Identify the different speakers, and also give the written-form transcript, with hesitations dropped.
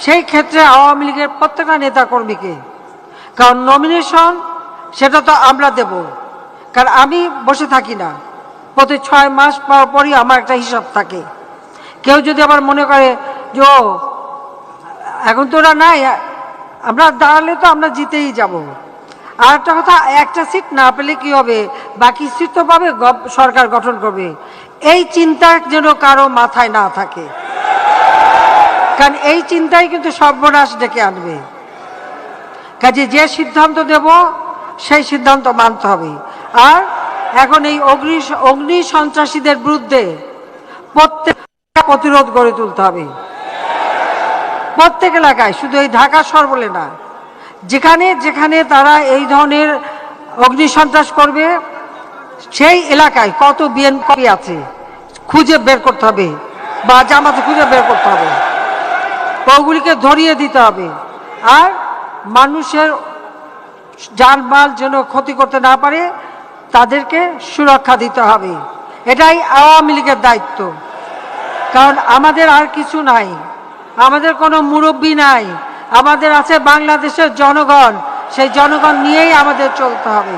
Speaker 1: সেই ক্ষেত্রে আওয়ামী লীগের প্রত্যেকটা নেতাকর্মীকে, কারণ নমিনেশন সেটা তো আমরা দেব, কারণ আমি বসে থাকি না, প্রতি 6 মাস পর পরই আমার একটা হিসাব থাকে। কেউ যদি আবার মনে করে যে এখন তো ওরা নাই, আমরা দাঁড়ালে তো আমরা জিতেই যাব। আর একটা কথা, একটা সিট না পেলে কি হবে, বাকি সিট তো পাবে, সরকার গঠন করবে, এই চিন্তা যেন কারো মাথায় না থাকে, কারণ এই চিন্তাই কিন্তু সর্বনাশ ডেকে আনবে। কাজে যে সিদ্ধান্ত দেব সেই সিদ্ধান্ত মানতে হবে। আর এখন এই অগ্নি সন্ত্রাসীদের বিরুদ্ধে প্রত্যেক প্রতিরোধ গড়ে তুলতে হবে, প্রত্যেক এলাকায়, শুধু এই ঢাকা শহর বলে না, যেখানে যেখানে তারা এই ধরনের অগ্নি সন্ত্রাস করবে সেই এলাকায় কত বিএনপি আছে খুঁজে বের করতে হবে, বা জামাতে খুঁজে বের করতে হবে, ওগুলিকে ধরিয়ে দিতে হবে। আর মানুষের জানমাল যেন ক্ষতি করতে না পারে তাদেরকে সুরক্ষা দিতে হবে, এটাই আওয়ামী লীগের দায়িত্ব। কারণ আমাদের আর কিছু নাই, আমাদের কোনো মুরব্বী নাই, আমাদের আছে বাংলাদেশের জনগণ, সেই জনগণ নিয়েই আমাদের চলতে হবে।